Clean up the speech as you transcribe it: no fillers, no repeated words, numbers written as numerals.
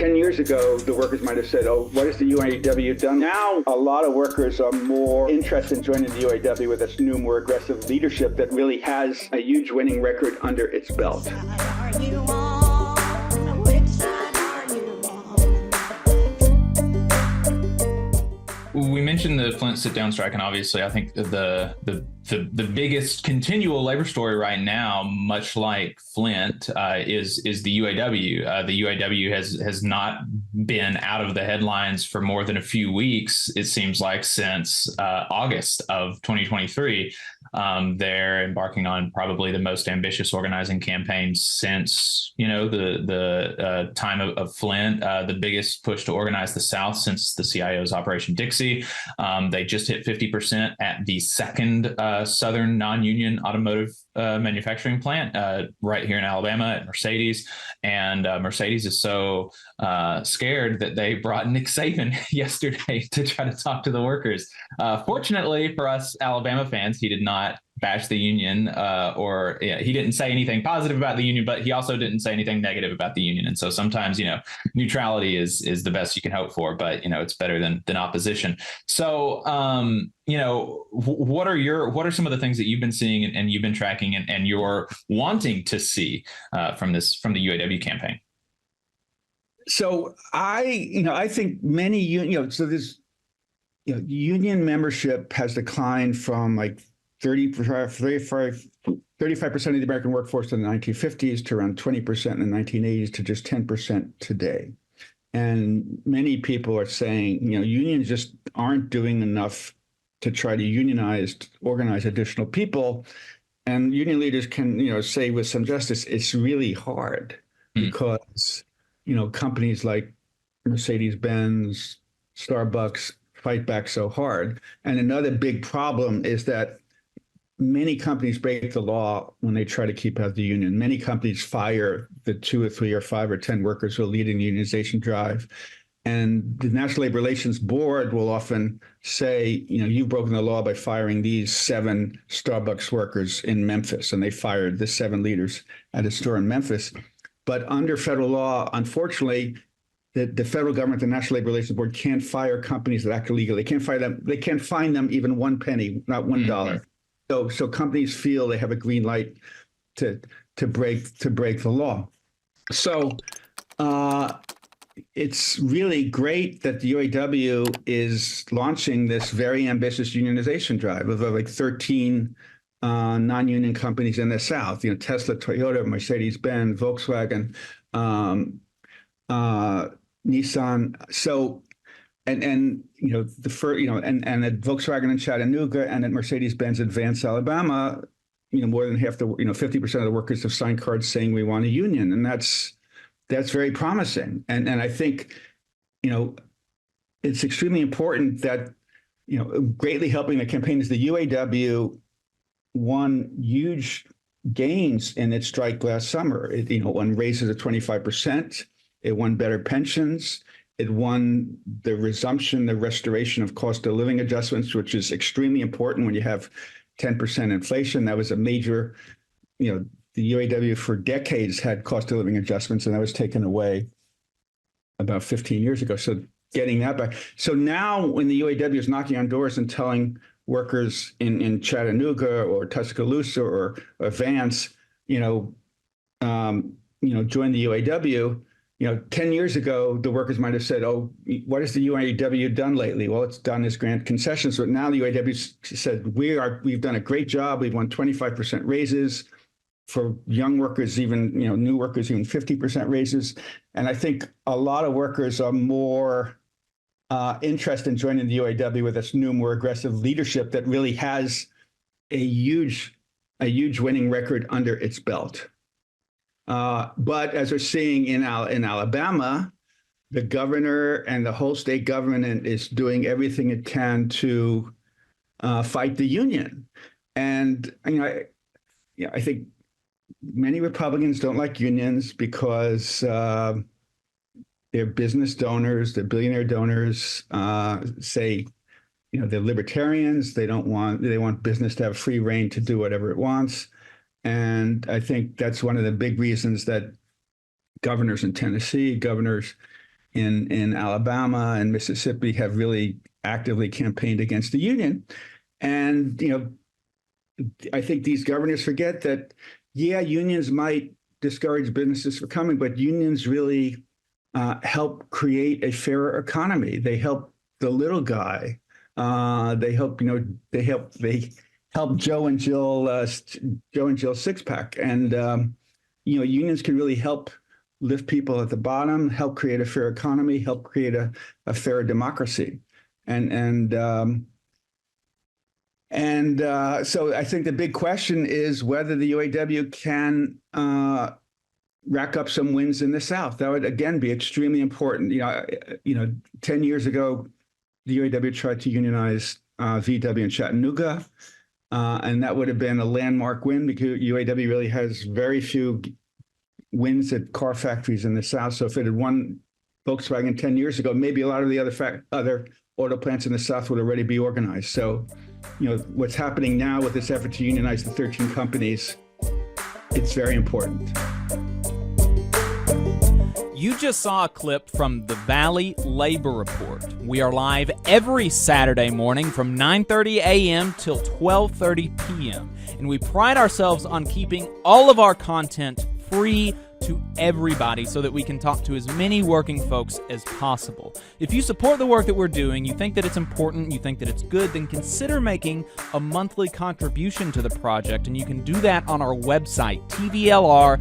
10 years ago, the workers might have said, oh, what has the UAW done? Now, a lot of workers are more interested in joining the UAW with this new, more aggressive leadership that really has a huge winning record under its belt. We mentioned the Flint sit-down strike, and obviously, I think the biggest continual labor story right now, much like Flint, is the UAW. The UAW has not been out of the headlines for more than a few weeks. It seems like since August of 2023. They're embarking on probably the most ambitious organizing campaign since the time of Flint. The biggest push to organize the South since the CIO's Operation Dixie. They just hit 50% at the second Southern non-union automotive manufacturing plant right here in Alabama at Mercedes. And Mercedes is so scared that they brought Nick Saban yesterday to try to talk to the workers. Fortunately for us Alabama fans, he did not bash the union he didn't say anything positive about the union, but he also didn't say anything negative about the union. And so sometimes, neutrality is the best you can hope for, but it's better than opposition. So, what are some of the things that you've been seeing and you've been tracking and you're wanting to see from the UAW campaign? So I think many so this union membership has declined from like 35% of the American workforce in the 1950s to around 20% in the 1980s to just 10% today. And many people are saying, unions just aren't doing enough to try to organize additional people. And union leaders can, say with some justice, it's really hard because, companies like Mercedes-Benz, Starbucks fight back so hard. And another big problem is that many companies break the law when they try to keep out the union. Many companies fire the 2 or 3 or 5 or 10 workers who are leading the unionization drive. And the National Labor Relations Board will often say, you've broken the law by firing these 7 Starbucks workers in Memphis. And they fired the 7 leaders at a store in Memphis. But under federal law, unfortunately, the federal government, the National Labor Relations Board, can't fire companies that act illegally. They can't fire them. They can't fine them even 1 penny, not $1. Mm-hmm. So companies feel they have a green light to break the law. So it's really great that the UAW is launching this very ambitious unionization drive of like 13 non-union companies in the South. Tesla, Toyota, Mercedes-Benz, Volkswagen, Nissan. So. And at Volkswagen in Chattanooga and at Mercedes-Benz in Vance, Alabama, more than half 50% of the workers have signed cards saying we want a union, and that's very promising. And I think it's extremely important that greatly helping the campaign is the UAW won huge gains in its strike last summer. It won raises of 25%. It won better pensions. It won the restoration of cost of living adjustments, which is extremely important when you have 10% inflation. That was a major, the UAW for decades had cost of living adjustments, and that was taken away about 15 years ago. So getting that back. So now when the UAW is knocking on doors and telling workers in Chattanooga or Tuscaloosa or Vance, join the UAW, 10 years ago, the workers might have said, oh, what has the UAW done lately? Well, it's done is grant concessions. But now the UAW said, we've done a great job. We've won 25% raises for young workers, even, new workers, even 50% raises. And I think a lot of workers are more interested in joining the UAW with this new, more aggressive leadership that really has a huge winning record under its belt. But as we're seeing in Alabama, the governor and the whole state government is doing everything it can to fight the union. And I think many Republicans don't like unions because their business donors, their billionaire donors, say, they're libertarians. They want business to have free reign to do whatever it wants. And I think that's one of the big reasons that governors in Tennessee, governors in Alabama and Mississippi have really actively campaigned against the union. And, I think these governors forget that, yeah, unions might discourage businesses from coming, but unions really help create a fairer economy. They help the little guy. They help Joe and Jill six pack. And, unions can really help lift people at the bottom, help create a fair economy, help create a fair democracy. So I think the big question is whether the UAW can rack up some wins in the South. That would, again, be extremely important. 10 years ago, the UAW tried to unionize VW in Chattanooga, and that would have been a landmark win because UAW really has very few wins at car factories in the South. So if it had won Volkswagen 10 years ago, maybe a lot of the other auto plants in the South would already be organized. So, what's happening now with this effort to unionize the 13 companies, it's very important. You just saw a clip from the Valley Labor Report. We are live every Saturday morning from 9:30 a.m. till 12:30 p.m. And we pride ourselves on keeping all of our content free to everybody so that we can talk to as many working folks as possible. If you support the work that we're doing, you think that it's important, you think that it's good, then consider making a monthly contribution to the project, and you can do that on our website, tvlr.fm.